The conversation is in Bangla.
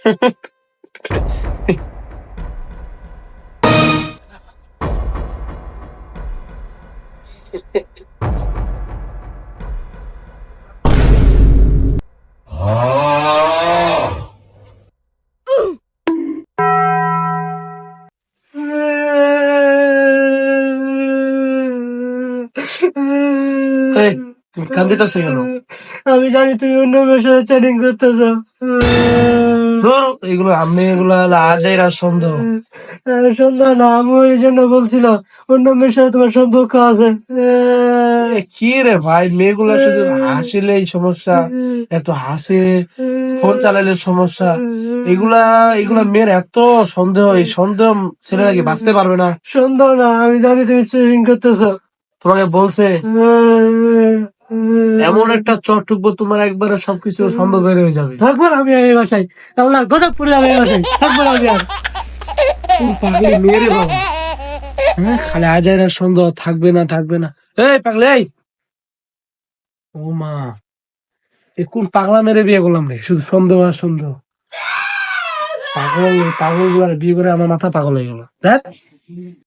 এই, তুমি কান্দিতেছো কেন? আমি জানি তুমি অন্য মেয়ের সাথে চ্যাটিং করতেছ। ধুর, এগুলো আজেরা সন্দেহ। সন্ধ্যা না, আমি ওই জন্য বলছিলাম অন্য মেয়ের সাথে তোমার সম্পর্ক আছে। কি রে ভাই, মেয়েগুলা শুধু হাসিলেই সমস্যা, এত হাসে, ফোন চালালে সমস্যা। এগুলা এগুলা মেয়ের এত সন্দেহ, এই সন্দেহ ছেলেরা কি বাঁচতে পারবে না? সন্দেহ না, আমি জানি তুমি চ্যাটিং করতেছ। তোমাকে বলছে এমন একটা চট টুকবো তোমার একবারে সবকিছু সন্দেহ বের হয়ে যাবে। থাকবো না আমি এই বাসায়, আল্লাহ গজব পড়ে যাবে এই বাসায়, থাকবো না আমি আর। পাগলি মেয়ে রে বাবা, খালি আজাইরা সন্দেহ, থাকবে না থাকবে না। এই পাগলি, এই ও মা, এ কোন পাগলা মেরে বিয়ে করলাম রে, শুধু সন্দেহ আর সন্দেহ। পাগল গুলার বিয়ে করে আমার মাথা পাগল হয়ে গেল। দেখ